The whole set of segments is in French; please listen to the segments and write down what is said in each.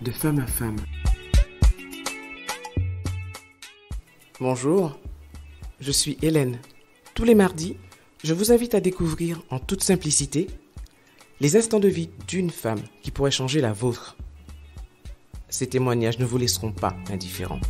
de femme à femme. Bonjour, je suis Hélène. Tous les mardis, je vous invite à découvrir en toute simplicité les instants de vie d'une femme qui pourrait changer la vôtre. Ces témoignages ne vous laisseront pas indifférents.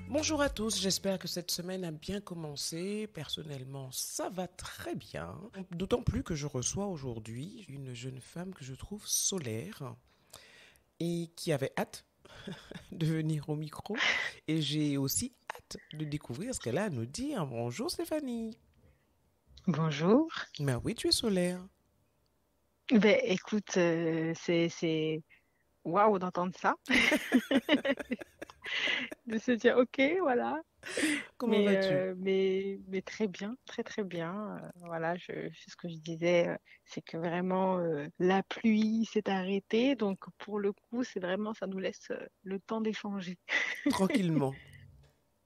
Bonjour à tous, j'espère que cette semaine a bien commencé. Personnellement, ça va très bien. D'autant plus que je reçois aujourd'hui une jeune femme que je trouve solaire et qui avait hâte de venir au micro. Et j'ai aussi hâte de découvrir ce qu'elle a à nous dire. Bonjour Stéphanie. Bonjour. Ben oui, tu es solaire. Ben, écoute, c'est waouh d'entendre ça, de se dire ok, voilà. Comment Mais, vas-tu? mais très bien, très très bien. Voilà, c'est ce que je disais, c'est que vraiment la pluie s'est arrêtée, donc pour le coup, c'est vraiment ça nous laisse le temps d'échanger. Tranquillement.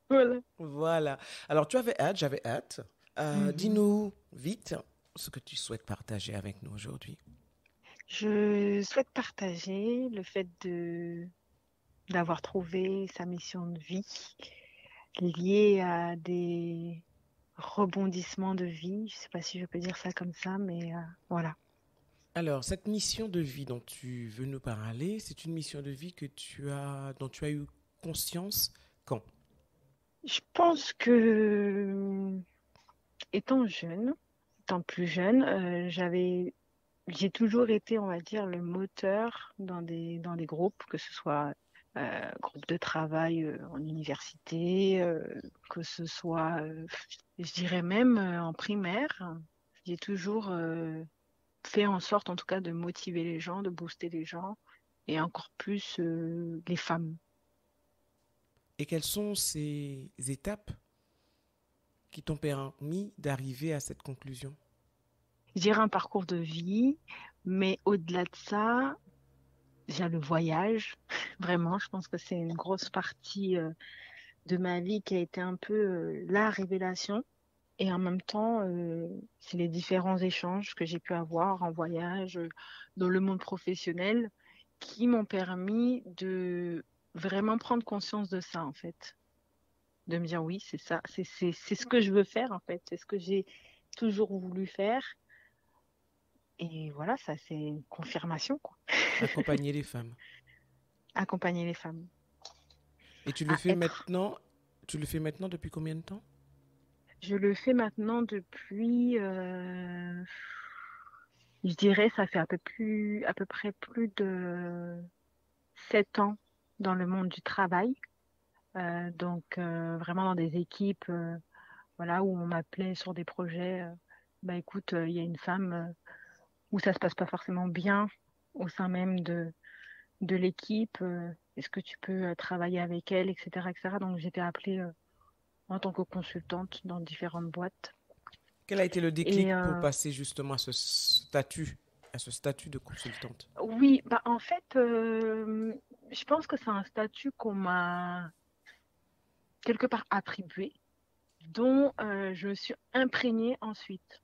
Voilà. Voilà. Alors tu avais hâte, j'avais hâte. Mhm. Dis-nous vite ce que tu souhaites partager avec nous aujourd'hui. Je souhaite partager le fait de d'avoir trouvé sa mission de vie liée à des rebondissement de vie. Je sais pas si je peux dire ça comme ça, mais voilà. Alors, cette mission de vie dont tu veux nous parler, c'est une mission de vie dont tu as eu conscience quand? Je pense que étant jeune, étant plus jeune, j'ai toujours été, on va dire, le moteur dans des groupes, que ce soit groupe de travail en université, que ce soit, je dirais même en primaire. J'ai toujours fait en sorte, en tout cas, de motiver les gens, de booster les gens, et encore plus les femmes. Et quelles sont ces étapes qui t'ont permis d'arriver à cette conclusion? Je dirais un parcours de vie, mais au-delà de ça, j'ai le voyage. Vraiment, je pense que c'est une grosse partie de ma vie qui a été un peu la révélation. Et en même temps, c'est les différents échanges que j'ai pu avoir en voyage, dans le monde professionnel, qui m'ont permis de vraiment prendre conscience de ça, en fait. De me dire, oui, c'est ça, c'est ce que je veux faire, en fait. C'est ce que j'ai toujours voulu faire. Et voilà, ça, c'est une confirmation, quoi. Accompagner les femmes. Accompagner les femmes Et tu le à fais être. maintenant, tu le fais maintenant depuis combien de temps? Je le fais maintenant depuis, je dirais, ça fait à peu près plus de 7 ans dans le monde du travail. Vraiment dans des équipes, voilà, où on m'appelait sur des projets. Bah écoute, il y a une femme où ça se passe pas forcément bien au sein même de l'équipe. Est-ce que tu peux travailler avec elle, etc., etc. Donc j'étais appelée en tant que consultante dans différentes boîtes. Quel a été le Et déclic pour passer justement à ce statut de consultante? oui, bah en fait, je pense que c'est un statut qu'on m'a quelque part attribué, dont je me suis imprégnée ensuite.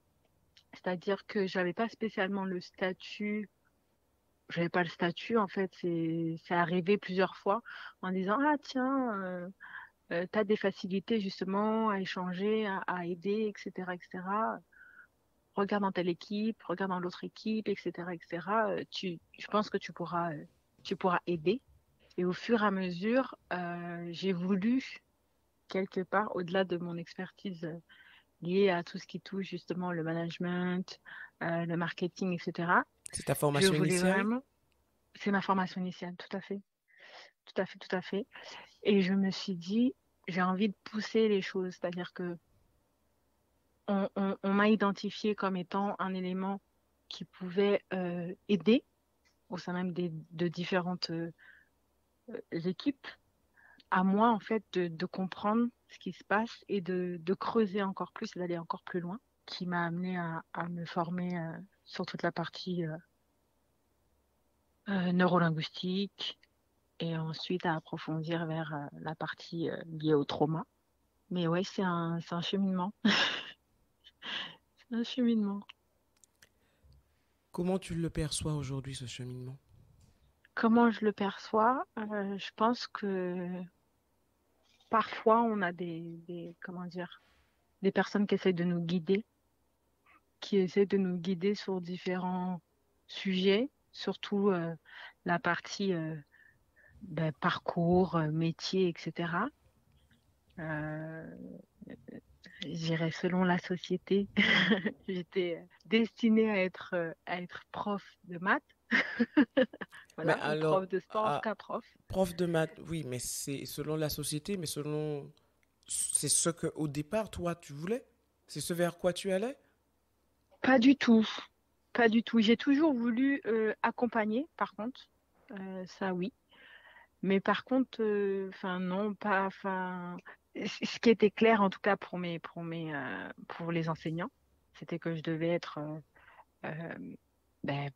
C'est-à-dire que j'avais pas spécialement le statut, j'avais pas le statut en fait, c'est arrivé plusieurs fois en disant ah tiens, tu as des facilités justement à échanger, à aider, etc., etc. Regarde dans telle équipe, regarde dans l'autre équipe, etc., etc. Je pense que tu pourras aider. Et au fur et à mesure, j'ai voulu quelque part, au-delà de mon expertise liée à tout ce qui touche justement le management, le marketing, etc. C'est ta Je formation voulais initiale? vraiment, c'est ma formation initiale, tout à fait, tout à fait, tout à fait. Et je me suis dit, j'ai envie de pousser les choses, c'est-à-dire que on m'a identifié comme étant un élément qui pouvait aider au sein même de différentes équipes, à moi en fait de comprendre ce qui se passe et de creuser encore plus et d'aller encore plus loin, qui m'a amené à me former sur toute la partie neurolinguistique et ensuite à approfondir vers la partie liée au trauma. Mais ouais, c'est un cheminement. C'est un cheminement. Comment tu le perçois aujourd'hui, ce cheminement? Comment je le perçois? Je pense que parfois on a comment dire, des personnes qui essaient de nous guider, qui essaient de nous guider sur différents sujets, surtout la partie parcours, métier, etc. Euh, je dirais selon la société, j'étais destinée à être prof de maths, Mais voilà, ou alors, prof de sport, en tout cas prof. prof de maths, oui, mais c'est selon la société, mais selon... C'est ce que au départ, toi, tu voulais? C'est ce vers quoi tu allais? Pas du tout, pas du tout. J'ai toujours voulu accompagner, par contre, ça oui. Mais par contre, enfin non, pas, enfin, ce qui était clair en tout cas pour les enseignants, c'était que je devais être euh, ben,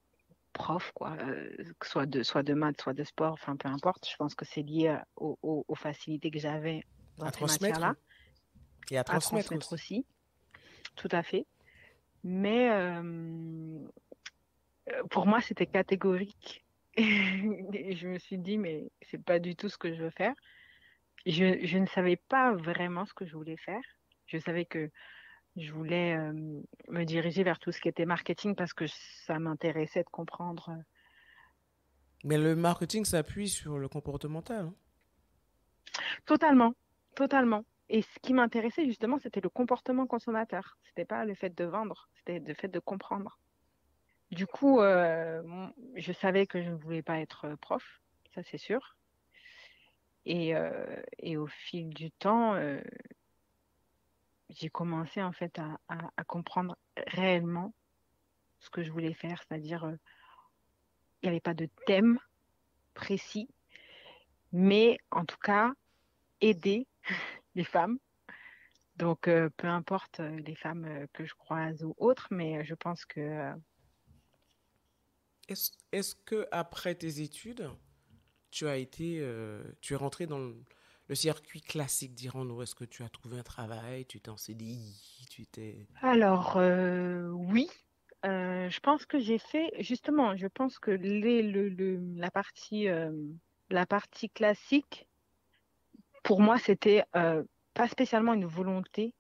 prof, quoi, que soit de maths, soit de sport, enfin peu importe. Je pense que c'est lié aux facilités que j'avais À dans ces transmettre matières-là, et à à transmettre transmettre aussi. aussi, tout à fait. Mais pour moi, c'était catégorique. Et je me suis dit, mais c'est pas du tout ce que je veux faire. Je ne savais pas vraiment ce que je voulais faire. Je savais que je voulais me diriger vers tout ce qui était marketing parce que ça m'intéressait de comprendre Mais le marketing s'appuie sur le comportemental, hein. totalement, totalement. Et ce qui m'intéressait justement, c'était le comportement consommateur. C'était pas le fait de vendre, c'était le fait de comprendre. Du coup, je savais que je ne voulais pas être prof, ça c'est sûr. Et au fil du temps, j'ai commencé en fait à comprendre réellement ce que je voulais faire, c'est-à-dire il n'y avait pas de thème précis, mais en tout cas aider les femmes. Donc peu importe les femmes que je croise ou autres, mais je pense que Est-ce que après tes études, tu es rentré dans le circuit classique, dirons-nous? Est-ce que tu as trouvé un travail, tu t'es en CDI, tu t'es... alors oui. Je pense que j'ai fait, justement, je pense que la partie classique, pour moi, c'était pas spécialement une volonté,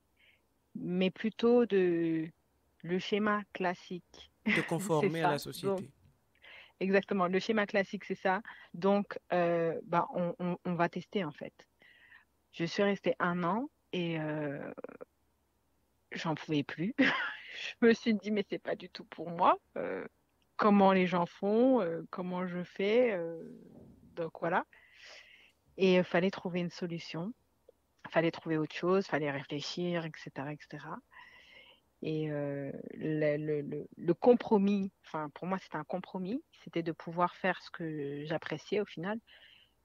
mais plutôt le schéma classique. te C'est conformer à la ça. Donc, société? exactement, le schéma classique, c'est ça. Donc, on va tester en fait. Je suis restée un an et j'en pouvais plus. Je me suis dit, mais c'est pas du tout pour moi. Comment les gens font, comment je fais. Donc voilà. Et il fallait trouver une solution. Il fallait trouver autre chose, il fallait réfléchir, etc., etc. Et le compromis, enfin pour moi c'était un compromis, c'était de pouvoir faire ce que j'appréciais au final,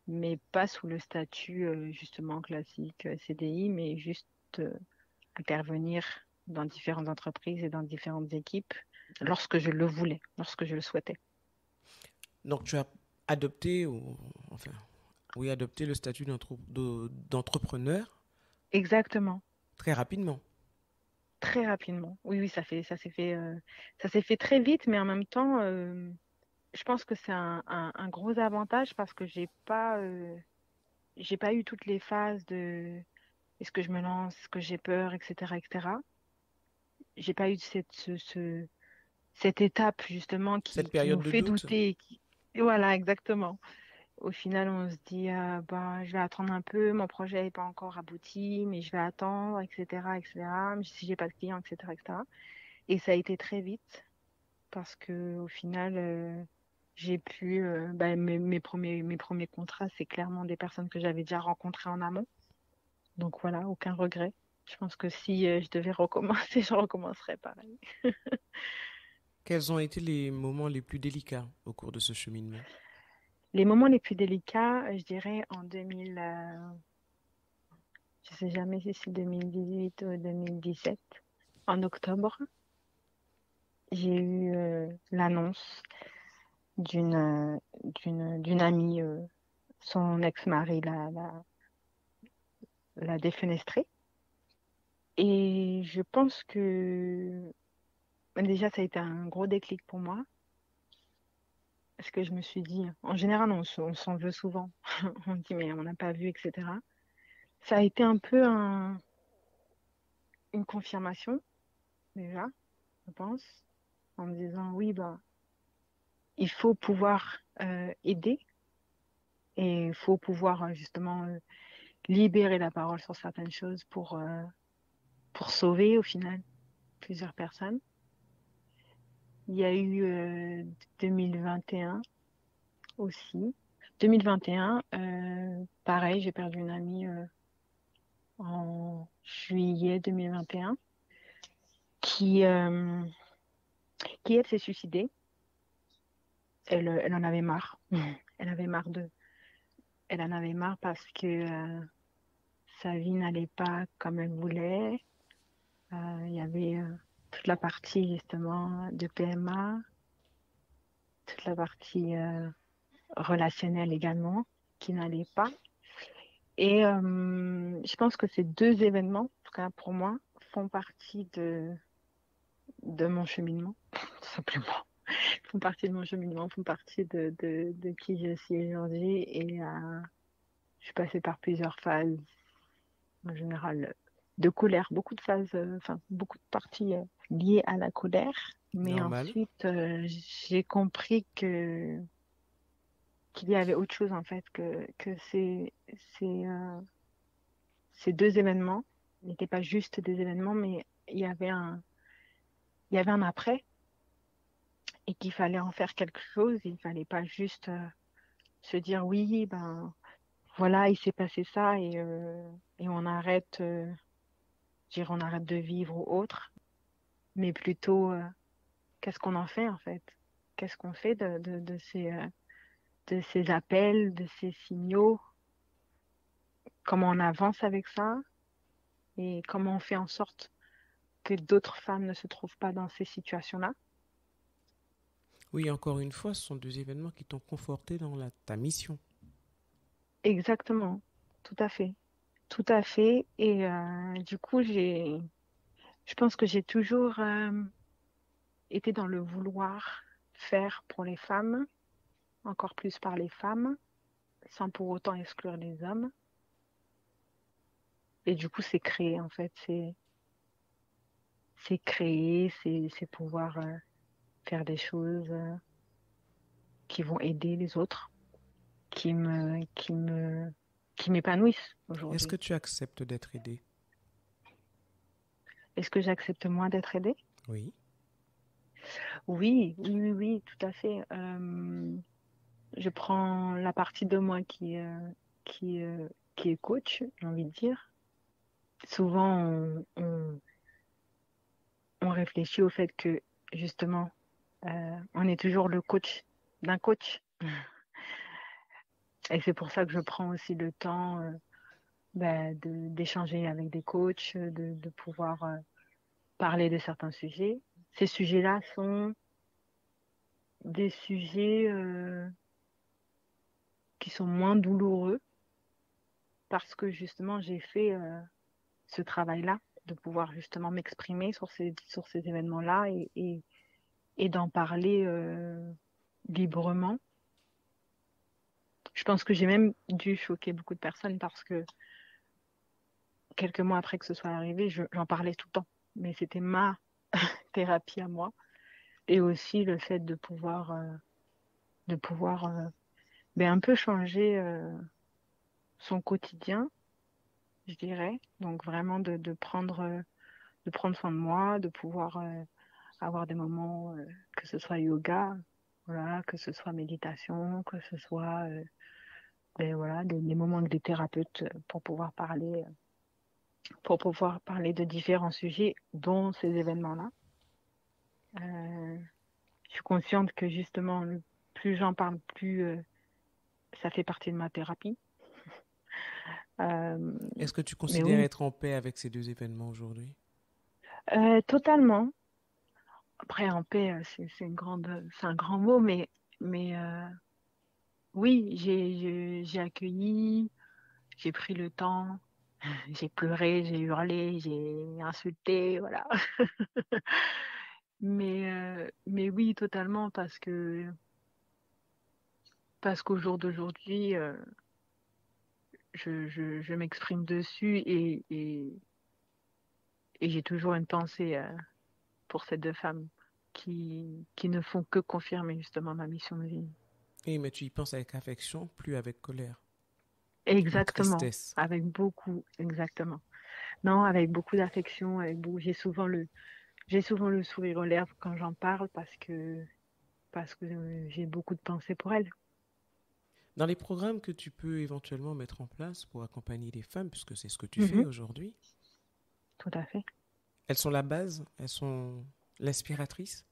mais pas sous le statut justement classique CDI, mais juste euh, intervenir dans différentes entreprises et dans différentes équipes lorsque je le voulais, lorsque je le souhaitais. Donc tu as adopté, enfin, oui, adopté le statut d'entrepreneur Exactement, très rapidement. très rapidement. Oui, oui, ça s'est fait très vite, mais en même temps, je pense que c'est un gros avantage parce que j'ai pas eu toutes les phases de est-ce que je me lance, est-ce que j'ai peur, etc., etc. J'ai pas eu cette étape justement Cette qui nous période de fait doute, douter. Et voilà, exactement. Au final, on se dit, bah, je vais attendre un peu, mon projet n'est pas encore abouti, mais je vais attendre, etc., etc., même si j'ai pas de client, etc., etc. Et ça a été très vite parce que au final, j'ai pu, mes premiers contrats, c'est clairement des personnes que j'avais déjà rencontrées en amont. Donc voilà, aucun regret. Je pense que si je devais recommencer, je recommencerais pareil. quels ont été les moments les plus délicats au cours de ce cheminement? Les moments les plus délicats, je dirais en 2000, je sais jamais si c'est 2018 ou 2017, en octobre, j'ai eu l'annonce d'une amie, son ex-mari l'a défenestré. Et je pense que déjà, ça a été un gros déclic pour moi. ce que je me suis dit. En général, on s'en veut souvent. On dit, mais on n'a pas vu, etc. Ça a été un peu une confirmation, déjà, je pense, en me disant, oui, ben, il faut pouvoir aider et il faut pouvoir justement libérer la parole sur certaines choses pour sauver, au final, plusieurs personnes. Il y a eu 2021 aussi. 2021, pareil, j'ai perdu une amie en juillet 2021 qui, euh, qui elle, s'est suicidée. Elle en avait marre. Elle avait marre elle en avait marre parce que sa vie n'allait pas comme elle voulait. Il y avait toute la partie justement de PMA, toute la partie relationnelle également qui n'allait pas. Et je pense que ces deux événements, en tout cas pour moi, font partie de mon cheminement, tout simplement. Font partie de mon cheminement, font partie de qui je suis aujourd'hui. Et je suis passée par plusieurs phases, en général, de colère, beaucoup de phases, enfin, beaucoup de parties liées à la colère. Mais Normal. ensuite, j'ai compris qu'il y avait autre chose, en fait, que ces deux événements n'étaient pas juste des événements, mais il y avait un après et qu'il fallait en faire quelque chose. Il ne fallait pas juste se dire oui, ben voilà, il s'est passé ça et on arrête, dire on arrête de vivre ou autre, mais plutôt qu'est-ce qu'on en fait en fait? Qu'est-ce qu'on fait de ces appels, de ces signaux? Comment on avance avec ça? Et comment on fait en sorte que d'autres femmes ne se trouvent pas dans ces situations-là? Oui, encore une fois, ce sont deux événements qui t'ont conforté dans ta mission. Exactement, tout à fait. Tout à fait. Et du coup, je pense que j'ai toujours été dans le vouloir faire pour les femmes, encore plus par les femmes, sans pour autant exclure les hommes. Et du coup, c'est créer, en fait. C'est créer, c'est pouvoir faire des choses qui vont aider les autres, qui me, qui me, qui m'épanouissent Est-ce que aujourd'hui. tu acceptes d'être aidé? Est-ce que j'accepte moi d'être aidée? Oui. Oui, oui, oui, oui, tout à fait. Je prends la partie de moi qui, euh, qui est coach, j'ai envie de dire. Souvent, on réfléchit au fait que, justement, on est toujours le coach d'un coach. Et c'est pour ça que je prends aussi le temps d'échanger avec des coachs, de pouvoir parler de certains sujets. Ces sujets-là sont des sujets qui sont moins douloureux parce que, justement, j'ai fait ce travail-là, de pouvoir justement m'exprimer sur ces événements-là et d'en parler librement. Je pense que j'ai même dû choquer beaucoup de personnes parce que quelques mois après que ce soit arrivé, j'en parlais tout le temps. Mais c'était ma thérapie à moi. Et aussi le fait de pouvoir un peu changer son quotidien, je dirais. Donc vraiment de prendre soin de moi, de pouvoir avoir des moments, que ce soit yoga, voilà, que ce soit méditation, que ce soit voilà, des moments avec des thérapeutes pour pouvoir parler de différents sujets, dont ces événements-là. Euh, je suis consciente que justement, plus j'en parle, plus ça fait partie de ma thérapie. Euh, Est-ce que tu mais considères oui, être en paix avec ces deux événements aujourd'hui? totalement. Après, en paix, c'est un grand mot, mais oui, j'ai accueilli, j'ai pris le temps, j'ai pleuré, j'ai hurlé, j'ai insulté, voilà. Mais oui, totalement, parce que parce qu'au jour d'aujourd'hui, je m'exprime dessus et j'ai toujours une pensée pour ces deux femmes qui ne font que confirmer justement ma mission de vie. Et mais tu y penses avec affection, plus avec colère ou Exactement, tristesse. avec beaucoup, exactement. Non, avec beaucoup d'affection, j'ai souvent le sourire aux lèvres quand j'en parle parce que j'ai beaucoup de pensées pour elles. Dans les programmes que tu peux éventuellement mettre en place pour accompagner les femmes, puisque c'est ce que tu fais Mhm, aujourd'hui, tout à fait. elles sont la base, elles sont l'inspiratrice,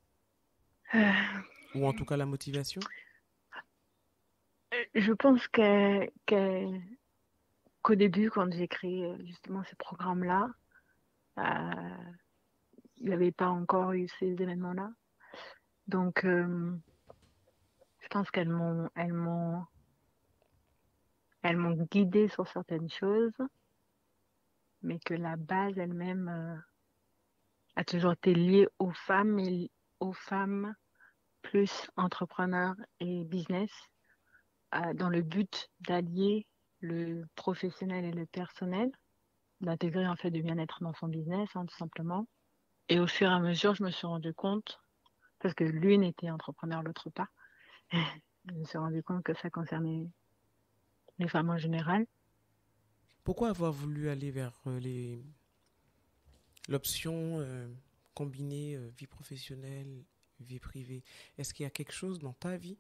Euh, ou en tout cas la motivation. je pense qu'au début, quand j'ai créé justement ces programmes-là, euh, il n'y avait pas encore eu ces événements-là. Donc, je pense elles m'ont guidée sur certaines choses, mais que la base elle-même a toujours été liée aux femmes et aux femmes plus entrepreneurs et business, dans le but d'allier le professionnel et le personnel, d'intégrer en fait du bien-être dans son business, hein, tout simplement. Et au fur et à mesure, je me suis rendu compte, parce que l'une était entrepreneur, l'autre pas, je me suis rendu compte que ça concernait les femmes en général. Pourquoi avoir voulu aller vers l'option combinée vie professionnelle, vie privée? Est-ce qu'il y a quelque chose dans ta vie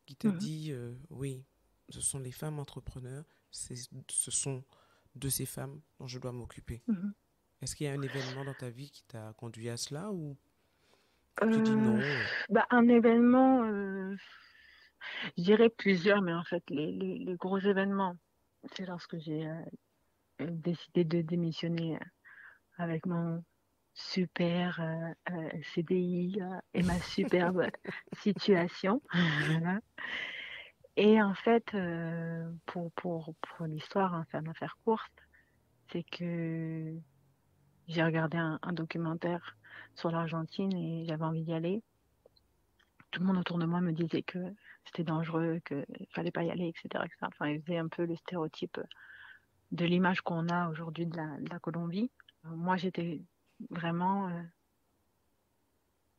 qui te Mhm, dit oui, ce sont les femmes entrepreneurs, ce sont de ces femmes dont je dois m'occuper? mhm. Est-ce qu'il y a un événement dans ta vie qui t'a conduit à cela ou tu dis Euh, non bah, un événement, je dirais plusieurs, mais en fait, les gros événements, c'est lorsque j'ai décidé de démissionner avec mon super CDI et ma superbe situation. Voilà. Et en fait, pour l'histoire, hein, faire l'affaire courte, c'est que j'ai regardé un documentaire sur l'Argentine et j'avais envie d'y aller. Tout le monde autour de moi me disait que c'était dangereux, qu'il fallait pas y aller, etc., etc. Enfin, ils faisaient un peu le stéréotype de l'image qu'on a aujourd'hui de la Colombie. Moi, j'étais vraiment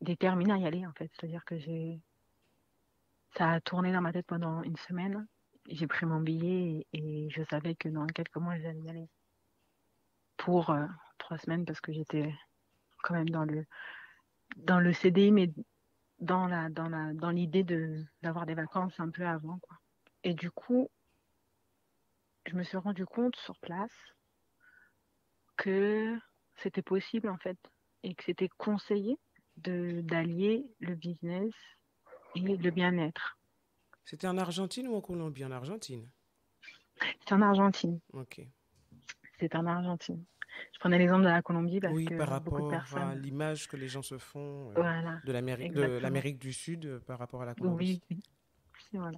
déterminée à y aller, en fait. C'est-à-dire que ça a tourné dans ma tête pendant une semaine. J'ai pris mon billet et je savais que dans quelques mois, j'allais y aller pour 3 semaines parce que j'étais quand même dans le CDI, mais dans l'idée d'avoir des vacances un peu avant, quoi. Et du coup, je me suis rendu compte sur place que c'était possible, en fait, et que c'était conseillé d'allier le business et le bien-être. c'était en Argentine ou en Colombie? En Argentine. C'est en Argentine. Ok. C'est en Argentine. Je prenais l'exemple de la Colombie parce Oui, par que beaucoup de rapport à personnes. l'image que les gens se font Voilà, de exactement. l'Amérique du Sud par rapport à la Colombie. Oui, oui, voilà.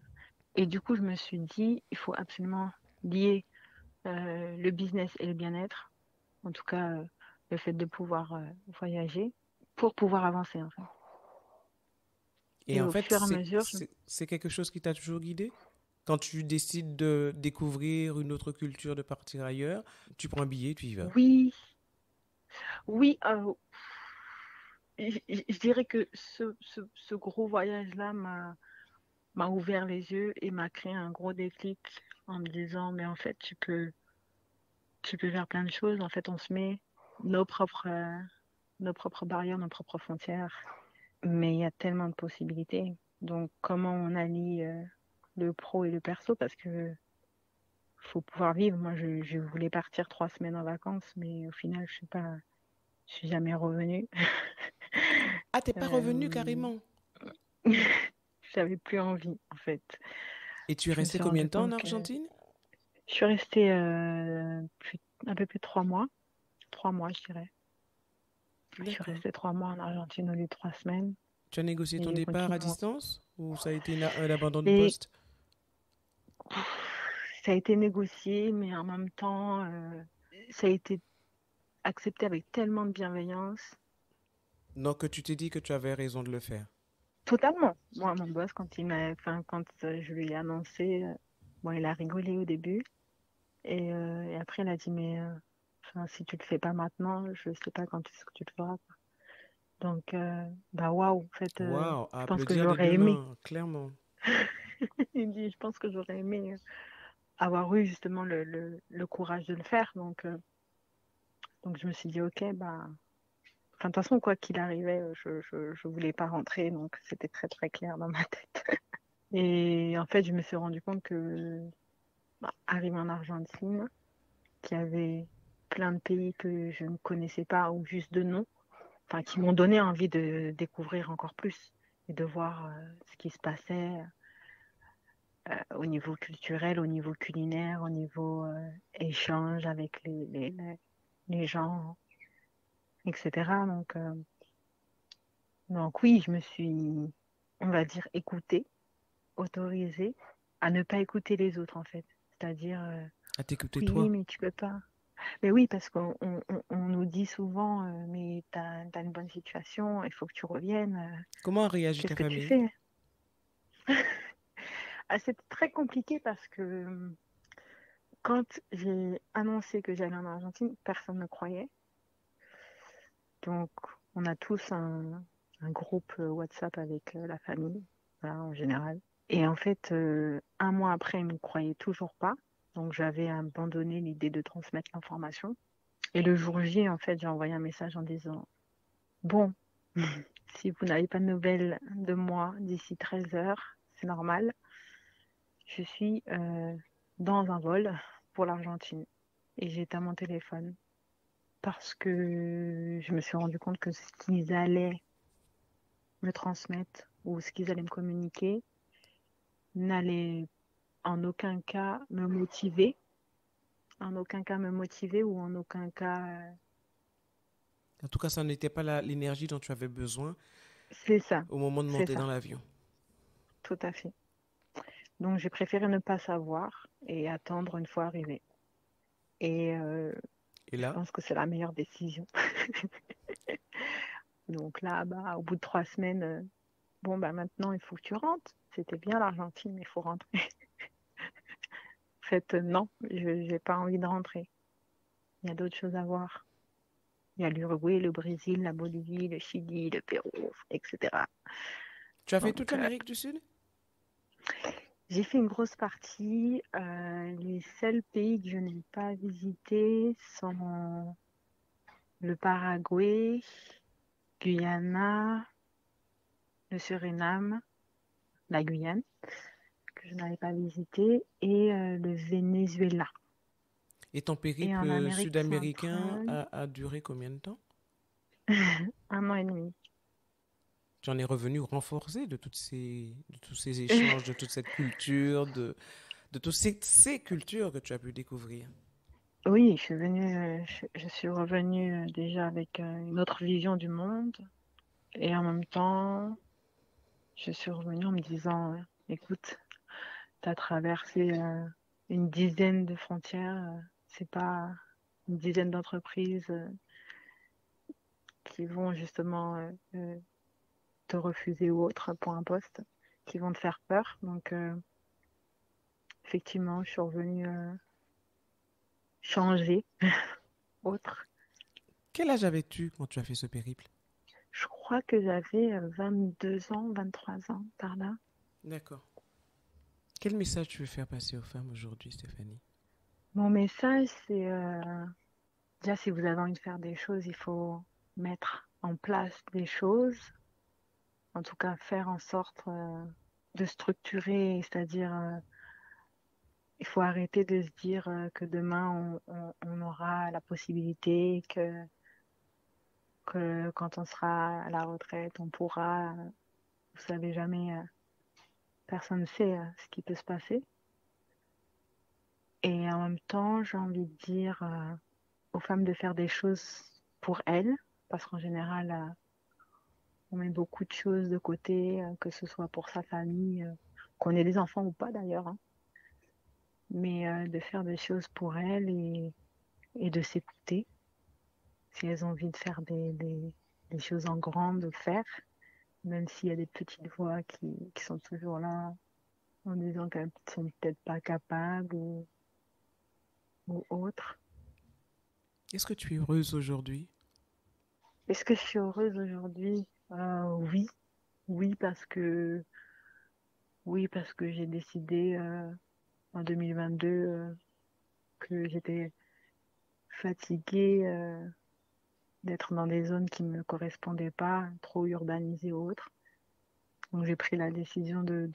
Et du coup, je me suis dit, il faut absolument lier le business et le bien-être. En tout cas, le fait de pouvoir voyager pour pouvoir avancer, en fait. Et Et en au fait, fur et à mesure, c'est quelque chose qui t'a toujours guidé? Quand tu décides de découvrir une autre culture, de partir ailleurs, tu prends un billet, tu y vas. oui, oui, je dirais que ce gros voyage-là m'a ouvert les yeux et m'a créé un gros déclic en me disant, mais en fait, tu peux faire plein de choses. En fait, on se met nos propres, euh, nos propres barrières, nos propres frontières. Mais il y a tellement de possibilités. Donc, comment on allie le pro et le perso? Parce que faut pouvoir vivre. Moi, je voulais partir 3 semaines en vacances, mais au final, je sais pas, je suis jamais revenue. Ah, t'es pas revenu Euh, carrément. J'avais plus envie, en fait. Et tu es Je me resté suis combien de rendu temps en compte que Argentine? je suis restée un peu plus de 3 mois. 3 mois, je dirais. Je suis D'accord. restée 3 mois en Argentine au lieu de 3 semaines. Tu as négocié Et ton j'ai départ à continué. distance ou ça a été un abandon de Et poste? ça a été négocié, mais en même temps, ça a été accepté avec tellement de bienveillance. Donc tu t'es dit que tu avais raison de le faire. totalement. Moi, mon boss, quand je lui ai annoncé, bon, il a rigolé au début. Et après, il a dit, mais enfin, si tu le fais pas maintenant, je sais pas quand est-ce que tu le feras. Donc, bah waouh, en fait, Waouh, à je pense que applaudir des j'aurais deux aimé. mains, clairement. Il dit, je pense que j'aurais aimé avoir eu justement le courage de le faire. Donc je me suis dit, ok, bah, enfin, de toute façon, quoi qu'il arrivait, je voulais pas rentrer, donc c'était très très clair dans ma tête. Et en fait, je me suis rendu compte que, bah, arrivé en Argentine, qu'il y avait plein de pays que je ne connaissais pas ou juste de nom, enfin, qui m'ont donné envie de découvrir encore plus et de voir ce qui se passait au niveau culturel, au niveau culinaire, au niveau échange avec les gens, etc. Donc oui, je me suis, on va dire, écoutée, autorisée à ne pas écouter les autres, en fait. C'est-à-dire, À t'écouter oui, toi. mais tu peux pas. Mais oui, parce qu'on nous dit souvent, mais t'as une bonne situation, il faut que tu reviennes. Comment a réagi Qu'est-ce ta que tu famille? fais? Ah, c'était très compliqué parce que quand j'ai annoncé que j'allais en Argentine, personne ne me croyait. Donc, on a tous un groupe WhatsApp avec la famille, voilà, en général. Et en fait, un mois après, ils ne me croyaient toujours pas. Donc, j'avais abandonné l'idée de transmettre l'information. Et le jour J, en fait, j'ai envoyé un message en disant, bon, si vous n'avez pas de nouvelles de moi d'ici 13 heures, c'est normal. Je suis dans un vol pour l'Argentine. Et j'ai éteint mon téléphone parce que je me suis rendu compte que ce qu'ils allaient me transmettre ou ce qu'ils allaient me communiquer n'allait en aucun cas me motiver, ou en aucun cas, En tout cas, ça n'était pas l'énergie dont tu avais besoin c'est ça, au moment de c'est monter dans ça, l'avion. tout à fait. Donc j'ai préféré ne pas savoir et attendre une fois arrivé. Et Et je là, pense que c'est la meilleure décision. Donc là, bah, au bout de 3 semaines, bon, bah maintenant il faut que tu rentres. C'était bien l'Argentine, mais il faut rentrer. En fait, non, je n'ai pas envie de rentrer. Il y a d'autres choses à voir. Il y a l'Uruguay, le Brésil, la Bolivie, le Chili, le Pérou, etc. tu as fait toute Donc, l'Amérique du Sud? j'ai fait une grosse partie. Les seuls pays que je n'ai pas visités sont le Paraguay, Guyana, le Suriname, la Guyane, que je n'avais pas visité, et le Venezuela. Et ton Et périple en Amérique sud-américain centrale, a duré combien de temps? 1 an et demi. Tu en es revenu renforcé de tous ces échanges, de toute cette culture, de toutes ces cultures que tu as pu découvrir. Oui, je suis revenue déjà avec une autre vision du monde. Et en même temps, je suis revenue en me disant, écoute, tu as traversé une dizaine de frontières, c'est pas une dizaine d'entreprises qui vont justement te refuser ou autre pour un poste, qui vont te faire peur. Donc, effectivement, je suis revenue changer, autre. Quel âge avais-tu quand tu as fait ce périple? Je crois que j'avais 22 ans, 23 ans par là. D'accord. Quel message tu veux faire passer aux femmes aujourd'hui, Stéphanie? Mon message, c'est déjà, si vous avez envie de faire des choses, il faut mettre en place des choses, en tout cas faire en sorte de structurer, c'est-à-dire il faut arrêter de se dire que demain on aura la possibilité, que quand on sera à la retraite, on pourra, vous savez jamais, personne ne sait ce qui peut se passer. Et en même temps, j'ai envie de dire aux femmes de faire des choses pour elles, parce qu'en général, on met beaucoup de choses de côté, que ce soit pour sa famille, qu'on ait des enfants ou pas d'ailleurs, hein, mais de faire des choses pour elles et de s'écouter. Si elles ont envie de faire des choses en grand, de le faire, même s'il y a des petites voix qui sont toujours là en disant qu'elles ne sont peut-être pas capables ou autres. Est-ce que tu es heureuse aujourd'hui? Est-ce que je suis heureuse aujourd'hui? Oui, oui, parce que j'ai décidé en 2022 que j'étais fatiguée d'être dans des zones qui ne me correspondaient pas, trop urbanisées ou autres. Donc j'ai pris la décision de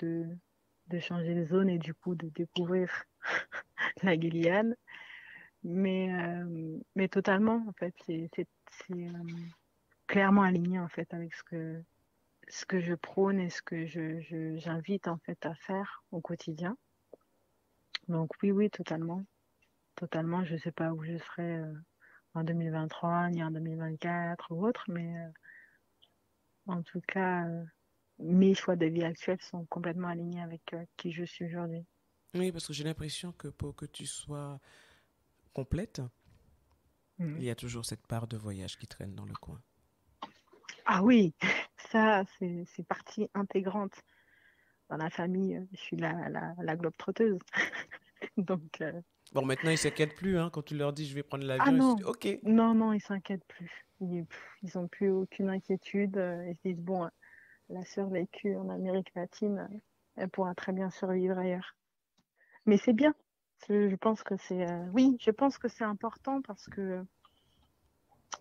changer de zone et du coup de découvrir la Guyane. Mais totalement, en fait, c'est clairement aligné en fait avec ce que je prône et ce que j'invite en fait à faire au quotidien. Donc oui, oui, totalement. Totalement, je ne sais pas où je serai en 2023, ni en 2024 ou autre, mais en tout cas, mes choix de vie actuels sont complètement alignés avec qui je suis aujourd'hui. Oui, parce que j'ai l'impression que pour que tu sois complète, il Mhm. y a toujours cette part de voyage qui traîne dans le coin. Ah oui, ça, c'est partie intégrante. Dans la famille, je suis la globe-trotteuse. Donc, Bon, maintenant, ils s'inquiètent plus, hein, quand tu leur dis je vais prendre ah l'avion, ils se disent non, OK. non, non, ils s'inquiètent plus. Ils ont plus aucune inquiétude. Ils se disent, bon, elle a survécu en Amérique latine, elle pourra très bien survivre ailleurs. Mais c'est bien. Je pense que c'est, oui, je pense que c'est important parce que,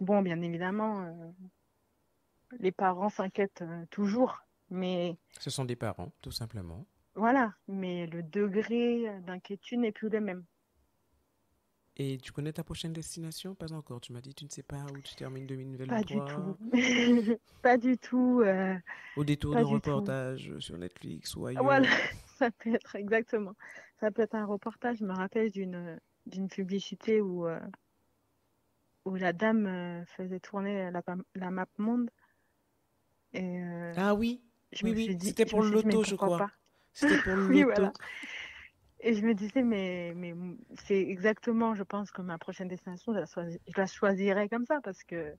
bon, bien évidemment, les parents s'inquiètent toujours, mais Ce sont des parents, tout simplement. voilà, mais le degré d'inquiétude n'est plus le même. Et tu connais ta prochaine destination? Pas encore. Tu m'as dit tu ne sais pas où tu termines 2023. Pas du tout. Pas du tout. Au détour Pas d'un du tout. reportage sur Netflix ou Voilà, ailleurs. ça peut être exactement. Ça peut être un reportage. Je me rappelle d'une publicité où la dame faisait tourner la map monde et Ah oui, oui, oui. C'était je pour me le suis dit mais loto, je pourquoi crois. pas? C'était pour le Oui, voilà. loto. Et je me disais mais c'est exactement, je pense que ma prochaine destination, je la choisirais comme ça parce que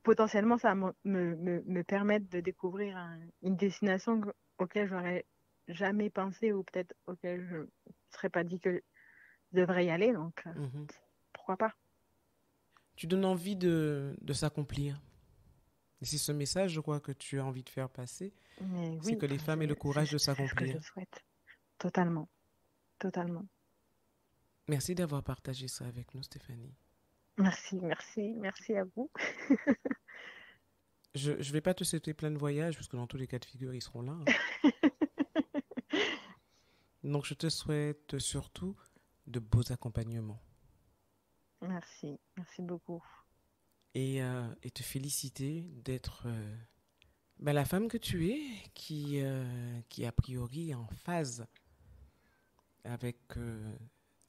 potentiellement ça va me permettre de découvrir une destination auquel j'aurais jamais pensé ou peut-être auquel je ne serais pas dit que je devrais y aller. Donc, Mhm. pourquoi pas? Tu donnes envie de s'accomplir. Et c'est ce message, je crois, que tu as envie de faire passer. Mais C'est oui, que les femmes aient le courage de c'est ce que je s'accomplir. souhaite. Totalement, totalement. Merci d'avoir partagé ça avec nous, Stéphanie. Merci, merci, merci à vous. Je ne vais pas te souhaiter plein de voyages, parce que dans tous les cas de figure, ils seront là, hein. Donc, je te souhaite surtout de beaux accompagnements. Merci, merci beaucoup. Et te féliciter d'être la femme que tu es, qui a priori est en phase avec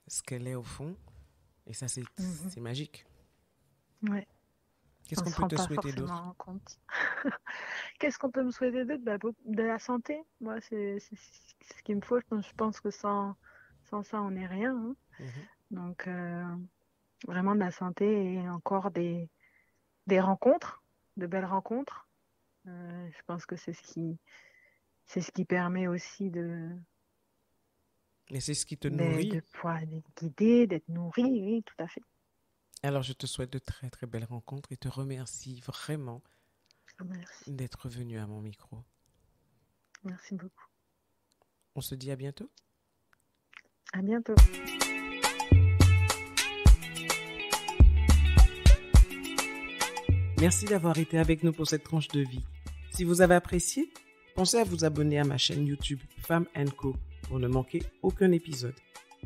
ce qu'elle est au fond. Et ça, Mhm. c'est magique. Ouais, Qu'est-ce on ne qu'on se peut rend te pas souhaiter d'autre? forcément compte. Qu'est-ce qu'on peut me souhaiter d'autre? Bah, de la santé. Moi, c'est ce qu'il me faut. Je pense que sans ça, on n'est rien, hein. Mhm. Donc, vraiment de la santé et encore des rencontres, de belles rencontres. Je pense que c'est ce qui permet aussi Et c'est ce qui te nourrit. de pouvoir être guidé, d'être nourri. Oui, tout à fait. Alors, je te souhaite de très, très belles rencontres et te remercie vraiment Merci. d'être venu à mon micro. Merci beaucoup. On se dit à bientôt. À bientôt. Merci d'avoir été avec nous pour cette tranche de vie. Si vous avez apprécié, pensez à vous abonner à ma chaîne YouTube Femme & Co pour ne manquer aucun épisode.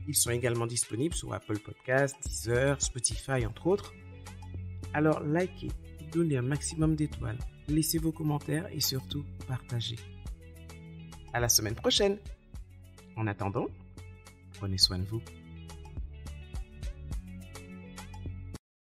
Ils sont également disponibles sur Apple Podcasts, Deezer, Spotify, entre autres. Alors likez, donnez un maximum d'étoiles, laissez vos commentaires et surtout partagez. À la semaine prochaine. En attendant, prenez soin de vous.